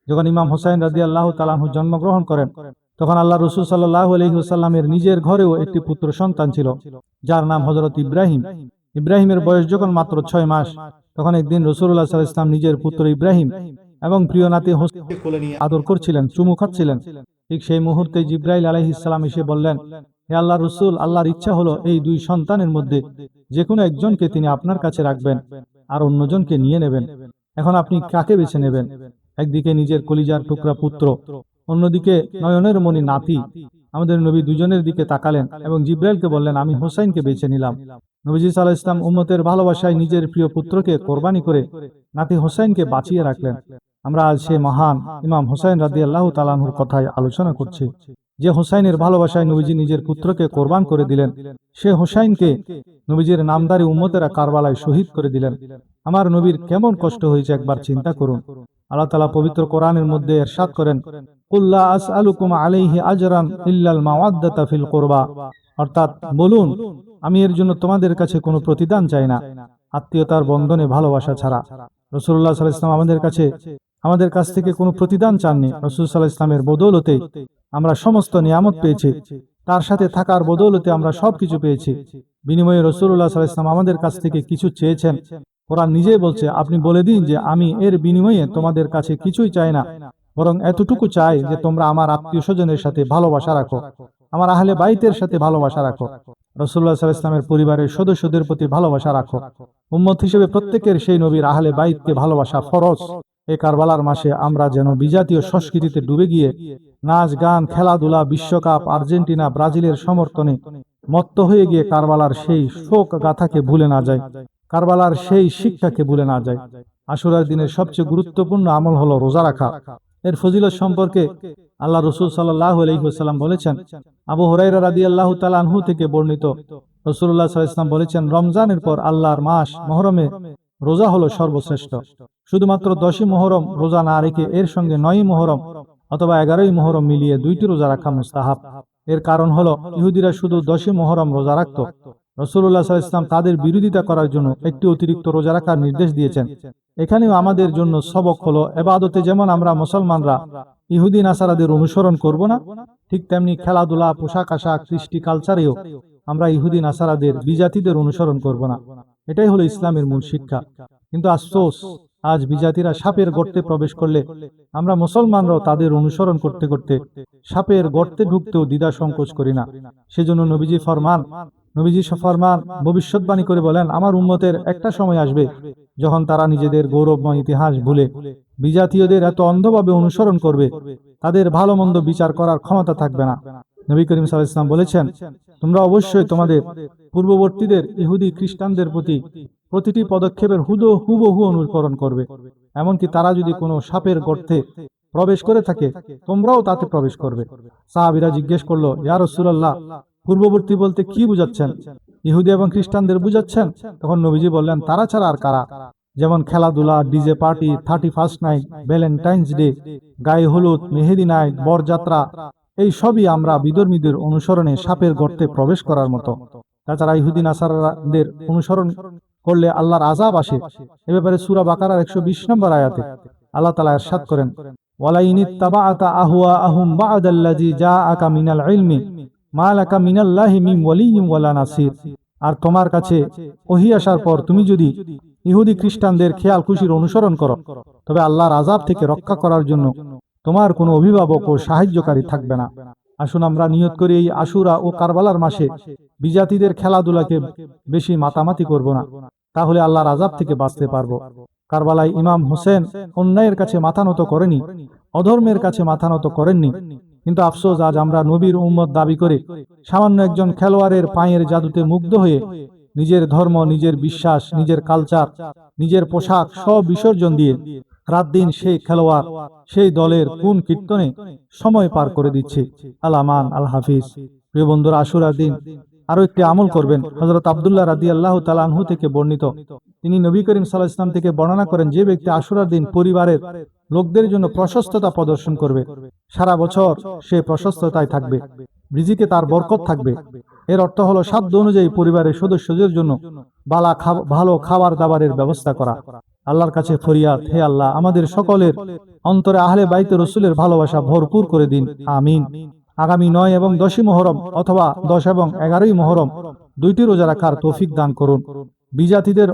যখন ইমাম হোসাইন রাদিয়াল্লাহু তাআলা আনহু জন্মগ্রহণ করেন, তখন আল্লাহ রাসূল সাল্লাল্লাহু আলাইহি ওয়াসাল্লামের নিজের ঘরেও একটি পুত্র সন্তান ছিল, যার নাম হযরত ইব্রাহিম। ইব্রাহিমের বয়স যখন মাত্র 6 মাস, তখন একদিন রাসূলুল্লাহ সাল্লাল্লাহু আলাইহি ওয়াসাল্লাম নিজের পুত্র ইব্রাহিম এবং প্রিয় নাতি হোসেনকে কোলে নিয়ে আদর করছিলেন, চুমু খাচ্ছিলেন। ঠিক সেই মুহূর্তে জিবরাইল আলাইহিস সালাম এসে বললেন, হে আল্লাহর রাসূল, আল্লাহর ইচ্ছা হলো এই দুই সন্তানের মধ্যে যে কোনো একজনকে তিনি আপনার কাছে রাখবেন আর অন্যজনকে নিয়ে নেবেন। এখন আপনি কাকে বেছে নেবেন? একদিকে নিজের কলিজার টুকরা পুত্র, অন্যদিকে নয়নের মণি নাতি। আমাদের নবী দুজনের দিকে তাকালেন এবং জিবরাইলকে বললেন, আমি হোসাইনকে বেছে নিলাম। নবীজি সাল্লাল্লাহু আলাইহি ওয়াসাল্লাম উম্মতের ভালোবাসায় নিজের প্রিয় পুত্রকে কোরবানি করে নাতি হোসাইনকে বাঁচিয়ে রাখলেন। আমরা আজ সেই মহান ইমাম হোসাইন রাদিয়াল্লাহু তাআলা আনহুর কথায় আলোচনা করছি, যে হোসাইনের ভালোবাসায় নবীজি নিজের পুত্রকে কোরবান করে দিলেন। সে হোসাইনকে নবীজির নামদারি উম্মতেরা কারবালায় শহীদ করে দিলেন। আমার নবীর কেমন কষ্ট হয়েছে একবার চিন্তা করুন। আল্লাহ তাআলা পবিত্র কোরআনের মধ্যে ইরশাদ করেন, কুল লা আসআলুকুম আলাইহি আজরান ইল্লাল মাওয়াদ্দাতা ফিল কুরবা। অর্থাৎ বলুন, আমি এর জন্য তোমাদের কাছে কোনো প্রতিদান চাই না, আত্মীয়তার বন্ধনে ভালোবাসা ছাড়া। রাসূলুল্লাহ সাল্লাল্লাহু আলাইহি ওয়াসাল্লাম আমাদের কাছ থেকে কোনো প্রতিদান চাননি। রাসূল সাল্লাল্লাহু আলাইহি ওয়াসাল্লামের বদৌলতে আমরা সমস্ত নিয়ামত পেয়েছি, তার সাথে থাকার বদৌলতে আমরা সবকিছু পেয়েছি। বিনিময়ে রাসূলুল্লাহ সাল্লাল্লাহু আলাইহি ওয়াসাল্লাম আমাদের কাছ থেকে কিছু চেয়েছেন। কোরআন নিজেই বলছে, আপনি বলে দিন যে আমি এর বিনিময়ে তোমাদের কাছে কিছুই চাই না, বরং এতটুকু চাই যে তোমরা আমার আত্মীয় স্বজনের সাথে ভালোবাসা রাখো, আমার আহলে বাইতের সাথে ভালোবাসা রাখো, রাসূলুল্লাহ সাল্লাল্লাহু আলাইহি ওয়াসাল্লামের পরিবারের সদস্যদের প্রতি ভালোবাসা রাখো। উম্মত হিসেবে প্রত্যেকের সেই নবীর আহলে বাইতকে ভালোবাসা ফরজ। এই কারবালার মাসে আমরা যেন বিজাতীয় সংস্কৃতিতে ডুবে গিয়ে নাচ গান, খেলাধুলা, বিশ্বকাপ, আর্জেন্টিনা, ব্রাজিলের সমর্থনে মত্ত হয়ে গিয়ে কারবালার সেই শোক গাথাকে ভুলে না যায়, কারবালার সেই শিক্ষাকে ভুলে না যায়। আশুরার দিনের সবচেয়ে গুরুত্বপূর্ণ আমল হলো রোজা রাখা। এর ফজিলত সম্পর্কে আল্লাহ রাসূল সাল্লাল্লাহু আলাইহি ওয়াসাল্লাম বলেছেন, আবু হুরায়রা রাদিয়াল্লাহু তাআলা আনহু থেকে বর্ণিত, রাসূলুল্লাহ সাল্লাল্লাহু আলাইহি ওয়াসাল্লাম বলেছেন, রমজানের পর আল্লাহর মাস মুহরমে রোজা হলো সর্বশ্রেষ্ঠ। শুধুমাত্র 10ই মুহররম রোজা না রেখে এর সঙ্গে 9ই মুহররম অথবা 11ই মুহররম মিলিয়ে 2টি রোজা রাখা মুস্তাহাব। এর কারণ হলো, ইহুদিরা শুধু 10ই মুহররম রোজা রাখত। রাসূলুল্লাহ সাল্লাল্লাহু আলাইহি ওয়াসাল্লাম তাদের বিরোধিতা করার জন্য একটি অতিরিক্ত রোজা রাখার নির্দেশ দিয়েছেন। এখানেও আমাদের জন্য সবক হলো, ইবাদতে যেমন আমরা মুসলমানরা ইহুদি নাসারাদের অনুসরণ করব না, ঠিক তেমনি খেলাধুলা, পোশাক আশাক, কৃষ্টি কালচারেও আমরা ইহুদি নাসারাদের, বিজাতিদের অনুসরণ করব না। এটাই হলো ইসলামের মূল শিক্ষা। কিন্তু আফসোস, আজ বিজাতিরা সাপের গর্তে প্রবেশ করলে আমরা মুসলমানরাও তাদের অনুসরণ করতে করতে সাপের গর্তে ঢুকতেও দ্বিধা সংকোচ করি না। সেজন্য নবীজি ফরমান ভবিষ্যৎবাণী করে বলেন, আমার উম্মতের একটা সময় আসবে যখন তারা নিজেদের গৌরবময় ইতিহাস ভুলে বিজাতীয়দের এত অন্ধভাবে অনুসরণ করবে, তাদের ভালো মন্দ বিচার করার ক্ষমতা থাকবে না। নবী করিম সাল্লাল্লাহু আলাইহি ওয়াসাল্লাম বলেছেন, তোমরা অবশ্যই তোমাদের পূর্ববর্তীদের ইহুদি খ্রিস্টানদের প্রতি প্রতিটি পদক্ষেপের হুবহু অনুকরণ করবে। এমনকি তারা যদি কোনো সাপের গর্তে প্রবেশ করে থাকে, তোমরাও তাতে প্রবেশ করবে। সাহাবীরা জিজ্ঞেস করলো, ইয়া রাসূলুল্লাহ, পূর্ববর্তী বলতে কি বুঝাচ্ছেন? ইহুদি এবং খ্রিস্টানদের বুঝাচ্ছেন? তখন নবীজি বললেন, তারা ছাড়া আর কারা? যেমন খেলাধুলা, DJ party, 31st night, Valentine's day, গায়ে হলুদ, মেহেদি নাইট, বরযাত্রা, এই সবই আমরা বিধর্মীদের অনুসরণে সাপের গর্তে প্রবেশ করার মতো। তাছাড়া ইহুদি নাসারাদের অনুসরণ করলে আল্লাহর আযাব আসে। এ ব্যাপারে সূরা বাকারার 120 নম্বর আয়াতে আল্লাহ তাআলা ইরশাদ করেন, ওয়ালাইন ইত্তাবা'তা আহওয়াআহুম বা'দাল্লাযী জাআকা মিনাল ইলমি মা লাকা মিনাল্লাহি মিন ওয়ালিয়্যিন ওয়ালা নাসির। আর তোমার কাছে ওহী আসার পর তুমি যদি ইহুদি খ্রিস্টানদের খেয়াল খুশির অনুসরণ করো, তবে আল্লাহর আযাব থেকে রক্ষা করার জন্য তোমার কোনো অভিভাবক ও সাহায্যকারী থাকবে না। আসুন আমরা নিয়ত করি, এই আশুরা ও কারবালার মাসে বিজাতিদের খেলাধুলাকে বেশি মাতামাতি করব না, তাহলে আল্লাহর আযাব থেকে বাঁচতে পারবো। কারবালায় ইমাম হোসেন অন্যায়ের কাছে মাথা নত করেনি, অধর্মের কাছে মাথা নত করেননি। কিন্তু আফসোস, আজ আমরা নবীর উম্মত দাবি করে সামান্য একজন খেলোয়াড়ের পায়ের জাদুতে মুগ্ধ হয়ে নিজের ধর্ম, নিজের বিশ্বাস, নিজের কালচার, নিজের পোশাক সব বিসর্জন দিয়ে রাত দিন সেই খেলোয়াড়, সেই দলের কোন কীর্তনে সময় পার করে দিচ্ছে। আল আমান, আল হাফিজ। প্রিয় বন্ধুরা, আশুরার দিন আরো একটি আমল করবেন। হযরত আব্দুল্লাহ রাদিয়াল্লাহু তাআলা আনহু থেকে বর্ণিত, তিনি নবী করিম সাল্লাল্লাহু আলাইহি ওয়াসাল্লাম থেকে বর্ণনা করেন, যে ব্যক্তি আশুরার দিন পরিবারের লোকদের জন্য প্রশস্ততা প্রদর্শন করবে, সারা বছর সে প্রশস্ততায় থাকবে, রিজিকে তার বরকত থাকবে। এর অর্থ হলো সাধ্য অনুযায়ী পরিবারের সদস্যদের জন্য ভালো খাবার দাবারের ব্যবস্থা করা। আল্লাহর কাছে ফরিয়াদ, হে আল্লাহ, আমাদের সকলের অন্তরে আহলে বাইতে রসুলের ভালোবাসা ভরপুর করে দিন, আমিন। আগামী 9 এবং 10ই মুহররম অথবা 10 এবং 11ই মুহররম দুইটি রোজা রাখার তৌফিক দান করুন। বিজাতিদের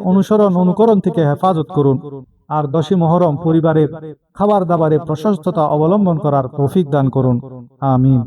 অনুকরণ থেকে হেফাজত করুন। আর 10ই মুহররম পরিবারের খাবার দাবারে প্রশস্ততা অবলম্বন করার তৌফিক দান করুন, আমিন।